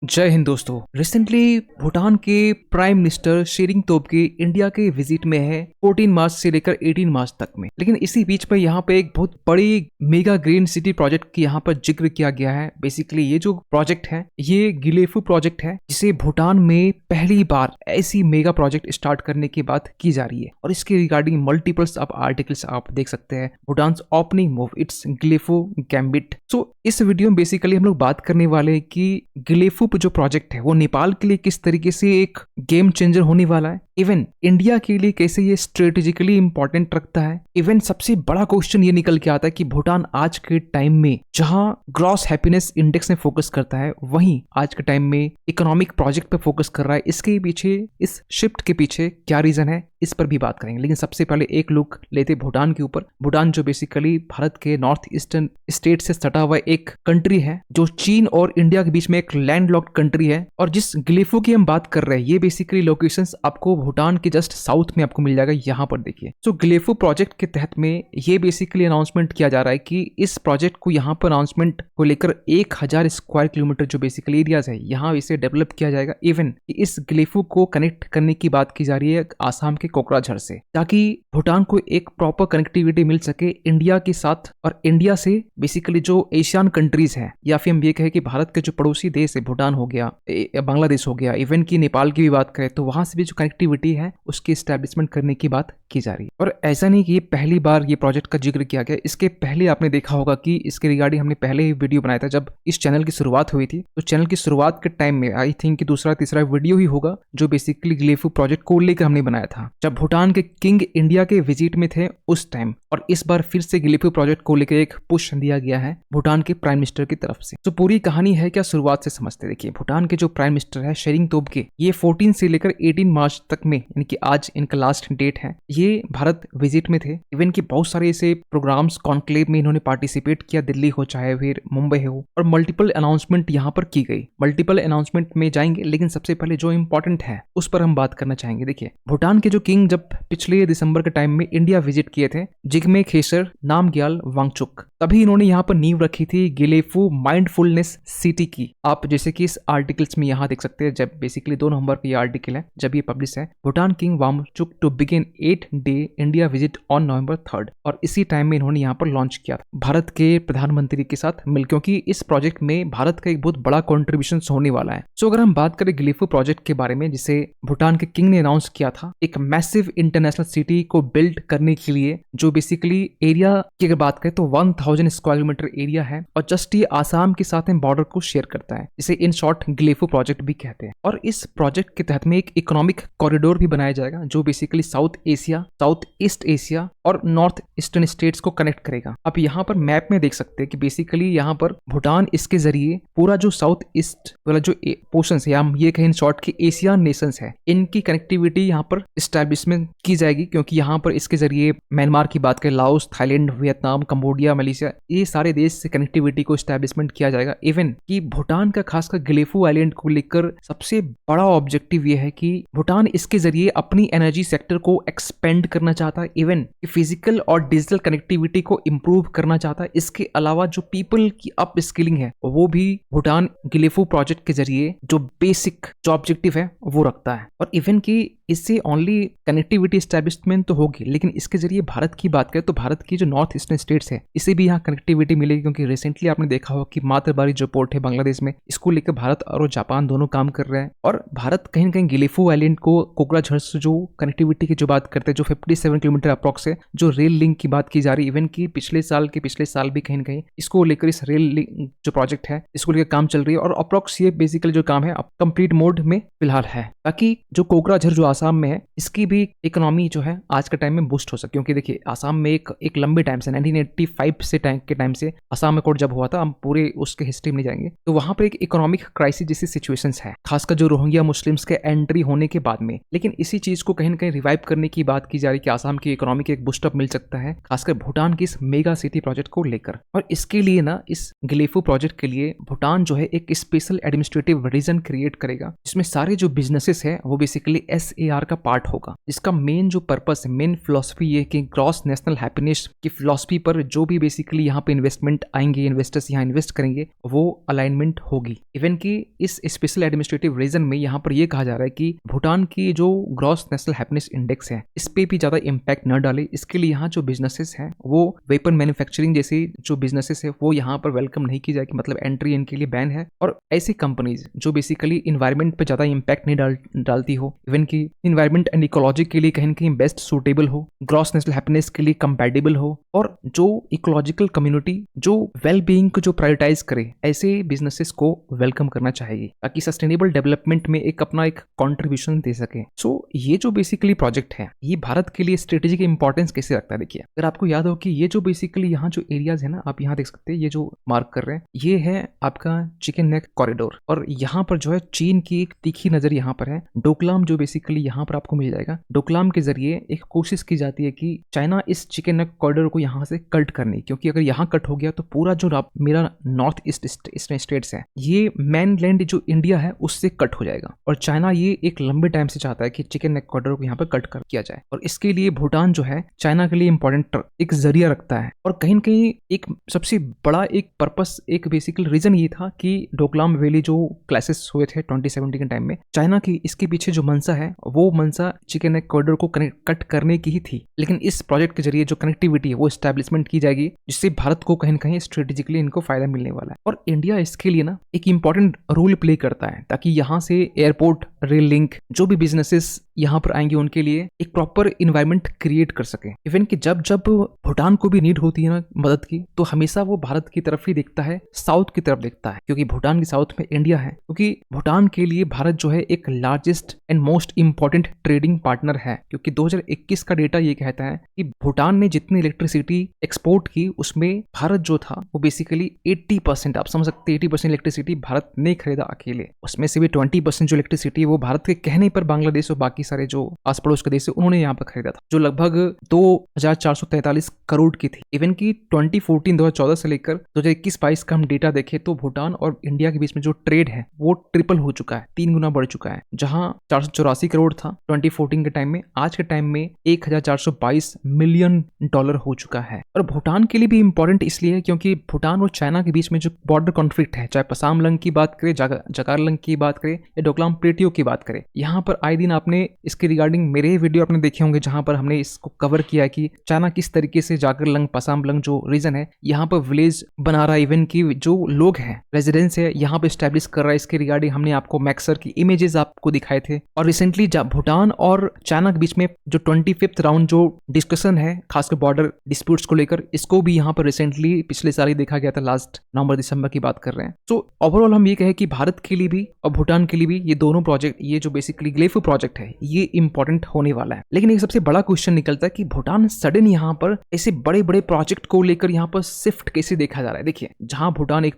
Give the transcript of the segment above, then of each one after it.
जय हिंद दोस्तों। रिसेंटली भूटान के prime minister Tshering Tobgay India के विजिट में है 14 मार्च से लेकर 18 मार्च तक में। लेकिन इसी बीच में यहाँ पे एक बहुत बड़ी मेगा ग्रीन सिटी प्रोजेक्ट की यहाँ पर जिक्र किया गया है। बेसिकली ये जो प्रोजेक्ट है ये गिलेफू प्रोजेक्ट है, जिसे भूटान में पहली बार ऐसी मेगा प्रोजेक्ट स्टार्ट करने की बात की जा रही है। और इसके रिगार्डिंग मल्टीपल्स आप आर्टिकल्स आप देख सकते हैं। Bhutan opening move it's Gelephu gambit. So इस वीडियो में बेसिकली हम लोग बात करने वाले हैं कि गिलेफू जो प्रोजेक्ट है वो नेपाल के लिए किस तरीके से एक गेम चेंजर होने वाला है, इवन इंडिया के लिए कैसे ये स्ट्रेटेजिकली इंपॉर्टेंट रखता है। इवन सबसे बड़ा क्वेश्चन ये निकल के आता है कि भूटान आज के टाइम में जहां ग्रॉस हैप्पीनेस इंडेक्स में फोकस करता है, वहीं आज के टाइम में इकोनॉमिक प्रोजेक्ट पे फोकस कर रहा है। इसके पीछे, इस शिफ्ट के पीछे क्या रीजन है, इस पर भी बात करेंगे। लेकिन सबसे पहले एक लुक लेते भूटान के ऊपर। भूटान जो बेसिकली भारत के नॉर्थ ईस्टर्न स्टेट से सटा हुआ एक कंट्री है, जो चीन और इंडिया के बीच में एक लैंडलॉक्ड कंट्री है। और जिस गिलेफू की हम बात कर रहे हैं, ये बेसिकली लोकेशंस आपको भूटान के जस्ट साउथ में आपको मिल जाएगा। यहाँ पर देखिए, सो गिलेफू प्रोजेक्ट के तहत में ये बेसिकली अनाउंसमेंट किया जा रहा है कि इस प्रोजेक्ट को यहाँ पर अनाउंसमेंट को लेकर 1000 स्क्वायर किलोमीटर जो बेसिकली एरियाज है, यहाँ इसे डेवलप किया जाएगा। इवन इस गिलेफू को कनेक्ट करने की बात की जा रही है आसाम के कोकराझार से, ताकि भूटान को एक प्रॉपर कनेक्टिविटी मिल सके इंडिया के साथ। और इंडिया से बेसिकली जो एशियन कंट्रीज है, या फिर हम ये कहें कि भारत के जो पड़ोसी देश है, भूटान हो गया, बांग्लादेश हो गया, इवन की नेपाल की भी बात करें तो वहां से भी जो कनेक्टिविटी है उसकी एस्टेब्लिशमेंट करने की बात की जा रही है। और ऐसा नहीं कि ये पहली बार ये प्रोजेक्ट का जिक्र किया गया। इसके पहले आपने देखा होगा कि इसके रिगार्डिंग हमने पहले ही वीडियो बनाया था जब इस चैनल की शुरुआत हुई थी। तो चैनल की शुरुआत के टाइम में आई थिंक कि दूसरा तीसरा वीडियो ही होगा जो बेसिकली गिलेफू प्रोजेक्ट को लेकर हमने बनाया था, जब भूटान के किंग इंडिया के विजिट में थे उस टाइम। और इस बार फिर से गिलेफू प्रोजेक्ट को लेकर एक पुश दिया गया है भूटान के प्राइम मिनिस्टर की तरफ से। तो पूरी कहानी है क्या, शुरुआत से समझते। देखिए, भूटान के जो प्राइम मिनिस्टर है शेरिंग तोब्गे, ये 14 से लेकर 18 मार्च तक में, यानी कि आज इनका लास्ट डेट है, ये भारत विजिट में थे। इवन कि बहुत सारे ऐसे प्रोग्राम्स कॉन्क्लेव में इन्होंने पार्टिसिपेट किया, दिल्ली हो चाहे फिर मुंबई हो। और मल्टीपल अनाउंसमेंट यहाँ पर की गई। मल्टीपल अनाउंसमेंट में जाएंगे, लेकिन सबसे पहले जो इंपॉर्टेंट है उस पर हम बात करना चाहेंगे। देखिए, भूटान के जो किंग जब पिछले दिसंबर के टाइम में इंडिया विजिट किए थे, जिग्मे खेसर नामग्याल वांगचुक, तभी इन्होंने यहाँ पर नींव रखी थी गिलेफू माइंडफुलनेस सिटी की। आप जैसे कि इस आर्टिकल्स में यहाँ देख सकते हैं, जब बेसिकली 2 नवंबर का ये आर्टिकल है जब ये पब्लिश है। Bhutan king Wangchuck to begin 8 day India visit on November 3rd। और इसी टाइम में इन्होंने यहाँ पर लॉन्च किया था भारत के प्रधानमंत्री के साथ मिल, क्योंकि इस प्रोजेक्ट में भारत का एक बहुत बड़ा कॉन्ट्रीब्यूशन होने वाला है। सो अगर हम बात करें गिलेफू प्रोजेक्ट के बारे में, जिसे भूटान के किंग ने अनाउंस किया था, एक मैसिव इंटरनेशनल सिटी को बिल्ड करने के लिए, जो बेसिकली एरिया की अगर बात करें तो 1000 स्क्वायर किलोमीटर एरिया है। और जस्ट ये आसाम के साथ में बॉर्डर को शेयर करता है, इसे इन शॉर्ट गिलेफू प्रोजेक्ट भी कहते हैं। और इस प्रोजेक्ट के तहत में एक इकोनॉमिक कॉरिडोर भी बनाया जाएगा, जो basically south Asia, south east Asia और नॉर्थ ईस्टर्न स्टेट्स को कनेक्ट करेगा। आप यहाँ पर मैप में देख सकते हैं कि बेसिकली यहाँ पर भूटान इसके जरिए पूरा जो साउथ ईस्ट वाला जो पोर्शंस है, हम ये कहें शॉर्ट की एशियन नेशंस है, इनकी कनेक्टिविटी यहाँ पर एस्टैब्लिशमेंट की जाएगी। क्योंकि यहाँ पर इसके जरिए म्यांमार की बात करें, Laos, Thailand, Vietnam, Cambodia, Malaysia, ये सारे देश से कनेक्टिविटी को एस्टैब्लिशमेंट किया जाएगा। इवन कि भूटान का खासकर गिलेफू आइलैंड को लेकर सबसे बड़ा ऑब्जेक्टिव ये है कि भूटान इसके जरिए अपनी एनर्जी सेक्टर को एक्सपेंड करना चाहता है। इवन फिजिकल और डिजिटल कनेक्टिविटी को इंप्रूव करना चाहता है। इसके अलावा जो पीपल की अप स्किलिंग है, वो भी भूटान गिलेफू प्रोजेक्ट के जरिए जो बेसिक जो ऑब्जेक्टिव है वो रखता है। और इवन की इससे ओनली कनेक्टिविटी एस्टैब्लिशमेंट तो होगी, लेकिन इसके जरिए भारत की बात करें तो भारत की जो नॉर्थ ईस्टर्न स्टेट्स है, इसे भी यहाँ कनेक्टिविटी मिलेगी। क्योंकि रिसेंटली आपने देखा होगा कि मातरबारी जो पोर्ट है बांग्लादेश में, इसको लेकर भारत और जापान दोनों काम कर रहे हैं। और भारत कहीं ना कहीं गिलेफू आइलैंड को कोकराझार से जो कनेक्टिविटी की जो बात करते हैं, जो 57 किलोमीटर अप्रॉक्स है, जो रेल लिंक की बात की जा रही है, इवन की पिछले साल भी कहीं ना कहीं इसको लेकर, इस रेल लिंक जो प्रोजेक्ट है इसको लेकर काम चल रही है। और अप्रॉक्स ये बेसिकली जो काम है अब कंप्लीट मोड में फिलहाल है, ताकि जो कोकराझार जो आसाम में है, इसकी भी इकोनॉमी जो है आज के टाइम में बूस्ट हो सके। क्योंकि देखिए, आसाम में एक लंबे टाइम से 1985 से टाइम से आसाम अकॉर्ड जब हुआ था, हम पूरे उसके हिस्ट्री में नहीं जाएंगे, तो वहां पर एक इकोनॉमिक क्राइसिस जैसी सिचुएशंस है, खासकर जो रोहिंग्या मुस्लिम्स के एंट्री होने के बाद में। लेकिन इसी चीज को कहीं ना कहीं रिवाइव करने की बात की जा रही है कि आसाम की इकोनॉमी के एक बूस्टअप मिल सकता है, खासकर भूटान की इस मेगा सिटी प्रोजेक्ट को लेकर। और इसके लिए ना, इस गिलेफू प्रोजेक्ट के लिए भूटान जो है एक स्पेशल एडमिनिस्ट्रेटिव रीजन क्रिएट करेगा, जिसमें सारे जो बिजनेसेस है वो बेसिकली PNIR का पार्ट होगा, जिसका मेन जो पर्पस है, मेन फिलॉसफी ये कि ग्रॉस नेशनल हैप्पीनेस की फिलॉसफी पर जो भी बेसिकली यहाँ पे इन्वेस्टमेंट आएंगे, इन्वेस्टर्स यहाँ इन्वेस्ट करेंगे, वो अलाइनमेंट होगी। इवन कि इस स्पेशल एडमिनिस्ट्रेटिव रीजन में यहाँ पर ये कहा जा रहा है कि भूटान की जो ग्रॉस नेशनल हैप्पीनेस इंडेक्स है, इस पे भी ज्यादा इम्पैक्ट न डाले। इसके लिए यहाँ जो बिजनेसेस हैं, वो वेपन मैन्युफैक्चरिंग जैसे जो बिजनेसेस है वो यहाँ पर वेलकम नहीं की जाएगी, मतलब एंट्री इनके लिए बैन है। और ऐसी कंपनीज जो बेसिकली इन्वायरमेंट पे ज्यादा इम्पैक्ट नहीं डालती हो, इवन की इन्वायरमेंट एंड इकोलॉजी के लिए कहीं ना कहीं बेस्ट सूटेबल हो, ग्रॉस नेशनल हैप्पीनेस के लिए कंपैटिबल हो, और जो इकोलॉजिकल कम्युनिटी जो वेल बीइंग को जो प्रायोरिटाइज करे, ऐसे बिजनेसेस को वेलकम करना चाहिए ताकि सस्टेनेबल डेवलपमेंट में एक अपना एक कॉन्ट्रीब्यूशन दे सके। सो ये जो बेसिकली प्रोजेक्ट है, ये भारत के लिए स्ट्रेटेजिक इंपॉर्टेंस कैसे रखता है? देखिए, अगर आपको याद हो कि ये जो बेसिकली यहाँ जो एरियाज है ना, आप यहाँ देख सकते हैं, ये जो मार्क कर रहे हैं, ये है आपका चिकन नेक कॉरिडोर, और यहाँ पर जो है चीन की एक तीखी नजर यहाँ पर है। डोकलाम जो बेसिकली यहाँ पर आपको मिल जाएगा, डोकलाम के जरिए एक कोशिश की जाती है कि चाइना इस चिकन नेक कॉरिडोर को यहाँ से कट करने, क्योंकि अगर यहाँ कट हो गया तो पूरा जो मेरा नॉर्थ ईस्ट स्टेट्स है, ये मेनलैंड जो इंडिया है उससे कट हो जाएगा। और चाइना ये एक लंबे टाइम से चाहता है कि चिकन नेक कॉरिडोर को यहाँ पर कट कर किया जाए, और इसके लिए भूटान जो है चाइना के लिए इंपॉर्टेंट एक जरिया रखता है। और कहीं न कहीं एक सबसे बड़ा एक पर्पस, एक बेसिकल रीजन ये था कि डोकलाम वैली जो क्लासेस हुए थे 2017 के टाइम में, चाइना की इसके पीछे जो मंशा है, वो मंशा चिकन नेक कॉरिडोर को कट करने की ही थी। लेकिन इस प्रोजेक्ट के जरिए जो कनेक्टिविटी है वो एस्टैब्लिशमेंट की जाएगी, जिससे भारत को कहीं न कहीं स्ट्रेटेजिकली इनको फायदा मिलने वाला है। और इंडिया इसके लिए ना एक इंपॉर्टेंट रोल प्ले करता है, ताकि यहाँ से एयरपोर्ट, रेल लिंक, जो भी बिजनेसेस यहाँ पर आएंगे उनके लिए एक प्रॉपर इन्वायरमेंट क्रिएट कर सके। इवन कि जब जब भूटान को भी नीड होती है ना मदद की, तो हमेशा वो भारत की तरफ ही देखता है, साउथ की तरफ देखता है, क्योंकि भूटान के साउथ में इंडिया है। क्योंकि भूटान के लिए भारत जो है एक largest and most important trading partner है, क्योंकि 2021 का डेटा ये कहता है कि भूटान ने जितनी इलेक्ट्रिसिटी एक्सपोर्ट की, उसमें भारत जो था वो बेसिकली 80%, आप समझ सकते हैं 80% इलेक्ट्रिसिटी भारत ने खरीदा अकेले। उसमें से भी 20% जो इलेक्ट्रिसिटी वो भारत के कहने पर बांग्लादेश और बाकी सारे जो आस पड़ोस के देश है उन्होंने यहाँ पर खरीदा था, जो लगभग 2443 करोड़ की थी। इवन की 2014 से लेकर 2021-22 का हम डेटा देखें तो भूटान और इंडिया के बीच में जो ट्रेड है वो ट्रिपल हो चुका है, 3 गुना बढ़ चुका है। जहां 484 करोड़ था 2014 के टाइम में, आज के टाइम में 1422 मिलियन डॉलर हो चुका है। और भूटान के लिए भी इंपॉर्टेंट इसलिए है क्योंकि भूटान और चाइना के बीच में जो बॉर्डर कॉन्फ्लिक्ट है, चाहे पसामलंग की बात करें, जकारलंग की बात करें या डोकलाम प्लेटियो की बात करें, यहाँ पर आए दिन आपने इसके रिगार्डिंग मेरे वीडियो आपने देखे होंगे, जहां पर हमने इसको कवर किया है कि चाइना किस तरीके से जागरलंग, पसामलंग जो रीजन है, यहाँ पर विलेज बना रहा है, इवन की जो लोग हैं, रेजिडेंस है, यहाँ पे स्टैब्लिश कर रहा है। इसके रिगार्डिंग हमने आपको मैक्सर की इमेजेस आपको दिखाए थे। और रिसेंटली भूटान और चाइना के बीच में जो 25th राउंड जो डिस्कशन है, खासकर बॉर्डर डिस्प्यूट्स को लेकर, इसको भी यहाँ पर रिसेंटली पिछले साल ही देखा गया था, लास्ट नवंबर-दिसंबर की बात कर रहे हैं। तो ओवरऑल हम ये कहें कि भारत के लिए भी और भूटान के लिए भी ये दोनों प्रोजेक्ट, ये जो बेसिकली ग्लेफो प्रोजेक्ट है, ये इंपॉर्टेंट होने वाला है। लेकिन एक सबसे बड़ा क्वेश्चन निकलता है कि भूटान सडन यहाँ पर ऐसे बड़े बड़े प्रोजेक्ट को लेकर यहाँ पर शिफ्ट कैसे देखा जा रहा है। देखिए, जहां भूटान एक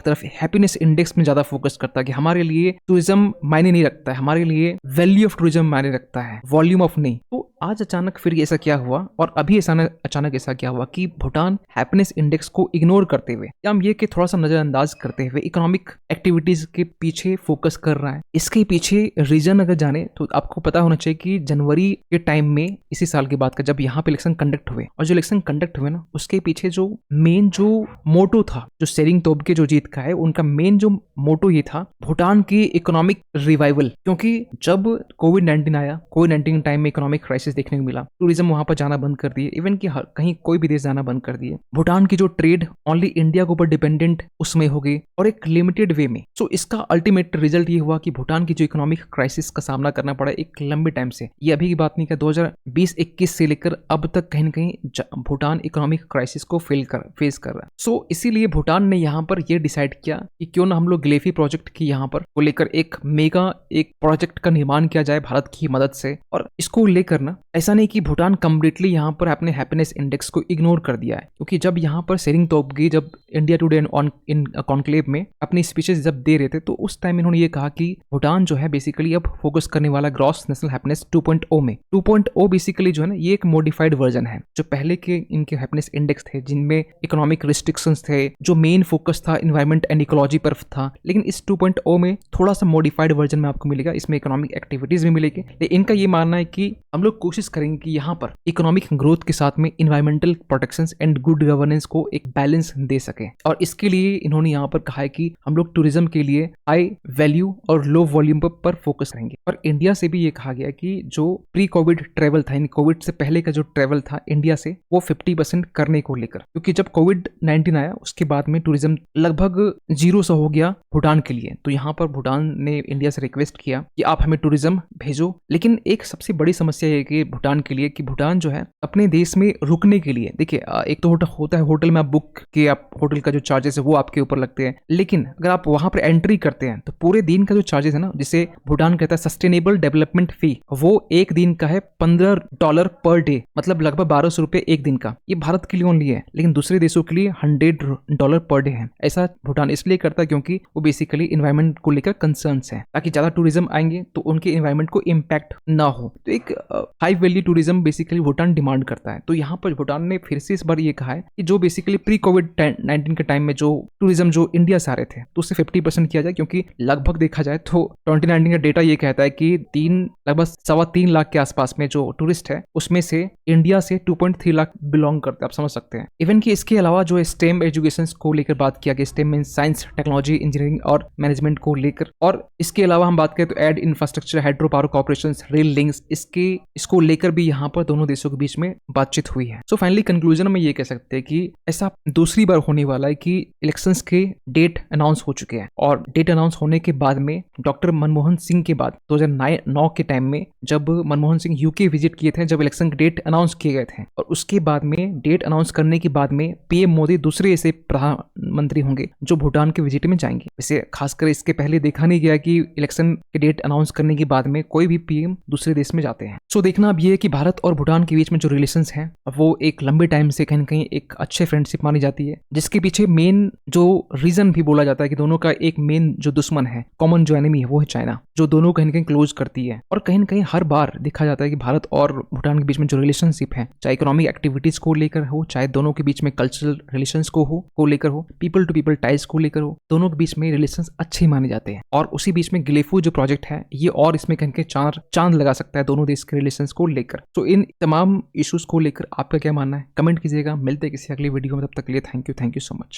तरफ हैप्पीनेस इंडेक्स में ज्यादा फोकस करता है कि हमारे लिए टूरिज्म मायने नहीं रखता है, हमारे लिए वैल्यू ऑफ टूरिज्म मायने रखता है, वॉल्यूम ऑफ नहीं। तो आज अचानक फिर ऐसा क्या हुआ, और अभी अचानक ऐसा क्या हुआ कि भूटान हैप्पीनेस इंडेक्स को इग्नोर करते हुए, या हम ये कि थोड़ा सा नजरअंदाज करते हुए इकोनॉमिक एक्टिविटीज के पीछे फोकस कर रहा है। इसके पीछे रीजन अगर जाने तो आपको पता होना चाहिए कि जनवरी के टाइम में, इसी साल की बात का, जब यहाँ पे इलेक्शन कंडक्ट हुए, और जो इलेक्शन कंडक्ट हुए ना, उसके पीछे जो मेन जो मोटो था, जो शेरिंग तोब्गे जो जीत का है, उनका मेन जो मोटो ये था, भूटान की इकोनॉमिक रिवाइवल। क्योंकि जब कोविड-19 आया, कोविड-19 टाइम में इकोनॉमिक क्राइसिस देखने को मिला, टूरिज्म वहां पर जाना बंद कर दिए, इवन कि कहीं कोई भी देश जाना बंद कर दिए। भूटान की जो ट्रेड ओनली इंडिया के ऊपर डिपेंडेंट उसमें हो गई, और एक लिमिटेड वे में। सो इसका अल्टीमेट रिजल्ट ये हुआ कि भूटान की जो इकोनॉमिक क्राइसिस का सामना करना पड़ा एक लंबे टाइम से, ये अभी की बात नहीं है, 2020-21 से लेकर अब तक कहीं न कहीं भूटान इकोनॉमिक क्राइसिस को फेस कर रहा है। सो इसीलिए भूटान ने यहाँ पर यह डिसाइड किया कि क्यों ना हम लोग ग्लेफी प्रोजेक्ट की यहाँ पर को लेकर एक प्रोजेक्ट का निर्माण किया जाए भारत की मदद से। और इसको लेकर ना, ऐसा नहीं कि भूटान कम्प्लीटली यहाँ पर अपने हैप्पीनेस इंडेक्स को इग्नोर कर दिया है, क्योंकि जब यहाँ पर शेरिंग तोब्गे जब इंडिया टुडे इन कॉन्क्लेव में अपनी स्पीचेस जब दे रहे थे, तो उस टाइम इन्होंने ये कहा कि भूटान जो है बेसिकली अब फोकस करने वाला ग्रॉस नेशनल हैप्पीनेस 2.0 में। 2.0 बेसिकली जो है ना, ये एक मॉडिफाइड वर्जन है। जो पहले के इनके हैप्पीनेस इंडेक्स थे जिनमें इकोनॉमिक रिस्ट्रिक्शंस थे, जो मेन फोकस था इन्वायरमेंट एंड इकोलॉजी पर था, लेकिन इस 2.0 में थोड़ा सा मॉडिफाइड वर्जन में आपको मिलेगा। इसमें इकोनॉमिक एक्टिविटीज भी मिलेगी, लेकिन इनका ये मानना है कि हम लोग कोशिश करेंगे कि यहाँ पर इकोनॉमिक ग्रोथ के साथ में environmental protections and good governance को एक बैलेंस दे सके। और इसके लिए इन्होंने यहाँ पर कहा है कि हम लोग टूरिज्म के लिए हाई वैल्यू और लो वॉल्यूम पर फोकस करेंगे। और इंडिया से भी ये कहा गया कि जो प्री कोविड ट्रेवल था, यानी कोविड से पहले का जो ट्रेवल था इंडिया से, वो 50% करने को लेकर, क्योंकि जब कोविड-19 आया उसके बाद में टूरिज्म लगभग 0 सा हो गया भूटान के लिए। तो यहाँ पर भूटान ने इंडिया से रिक्वेस्ट किया कि आप हमें टूरिज्म भेजो। लेकिन एक सबसे बड़ी समस्या है कि भूटान के लिए, कि भूटान जो है अपने देश में रुकने के लिए, देखिए एक तो होता है होटल में आप बुक किए, आप होटल का जो चार्जेस है वो आपके ऊपर लगते हैं, लेकिन अगर आप वहां पर एंट्री करते हैं तो पूरे दिन का जो चार्जेस है ना, जिसे भूटान कहता है सस्टेनेबल डेवलपमेंट फी, वो एक दिन का है $15 पर डे, मतलब लगभग 1200 रुपए एक दिन का। ये भारत के लिए ओनली है, लेकिन दूसरे देशों के लिए $100 पर डे है। ऐसा भूटान इसलिए करता है क्योंकि वो बेसिकली इन्वायरमेंट को लेकर कंसर्न्स है, ताकि ज्यादा टूरिज्म आएंगे तो उनके इन्वायरमेंट को इम्पैक्ट ना हो। तो एक high value tourism basically Bhutan demand करता है। तो यहाँ पर भूटान ने फिर से इस बार ये कहा है कि जो बेसिकली प्री कोविड-19 के टाइम में जो टूरिज्म जो इंडिया से आ रहे थे, तो उससे 50% किया जाए, क्योंकि लगभग देखा जाए तो 2019 का डेटा ये कहता है कि लगभग 3.25 लाख के आसपास में जो टूरिस्ट है, उसमें से इंडिया से 2.3 लाख बिलोंग करते हैं। आप समझ सकते हैं। इवन कि इसके अलावा जो स्टेम एजुकेशन को लेकर बात किया गया, STEM mean science, technology, engineering और मैनेजमेंट को लेकर, और इसके अलावा हम बात करें तो aid infrastructure, hydro power corporation, rail links, इसको लेकर भी यहाँ पर दोनों देशों के बीच में बातचीत हुई है। सो फाइनली कंक्लूजन में ये कह सकते हैं कि ऐसा दूसरी बार होने वाला है कि इलेक्शंस के डेट अनाउंस हो चुके हैं, और डेट अनाउंस होने के बाद में डॉक्टर मनमोहन सिंह के बाद 2009 के टाइम में जब मनमोहन सिंह यूके विजिट किए थे, जब इलेक्शन के डेट अनाउंस किए गए थे, और उसके बाद में डेट अनाउंस करने के बाद में पीएम मोदी दूसरे ऐसे प्रधानमंत्री होंगे जो भूटान के विजिट में जाएंगे। वैसे खासकर इसके पहले देखा नहीं गया कि इलेक्शन के डेट अनाउंस करने के बाद में कोई भी पीएम दूसरे देश में जाते हैं। सो देखना अब ये है कि भारत और भूटान के बीच में जो रिलेशंस हैं वो एक लंबे टाइम से कहीं न कहीं एक अच्छे फ्रेंडशिप मानी जाती है, जिसके पीछे मेन जो रीजन भी बोला जाता है कि दोनों का एक मेन जो दुश्मन है, कॉमन जो एनिमी है, वो है चाइना, जो दोनों कहीं न कहीं क्लोज करती है। और कहीं न कहीं हर बार देखा जाता है कि भारत और भूटान के बीच में जो रिलेशनशिप है, चाहे इकोनॉमिक एक्टिविटीज को लेकर हो, चाहे दोनों के बीच में कल्चरल रिलेशंस को लेकर हो, पीपल टू पीपल टाइज को लेकर हो, दोनों के बीच में रिलेशंस अच्छे माने जाते हैं। और उसी बीच में गिलेफू जो प्रोजेक्ट है, ये और इसमें कहीं चांद लगा सकता है दोनों देश के रिलेशंस को लेकर। तो इन तमाम इश्यूज को लेकर आपका क्या मानना है, कमेंट कीजिएगा। मिलते हैं किसी अगली वीडियो में, तब तक के लिए थैंक यू सो मच।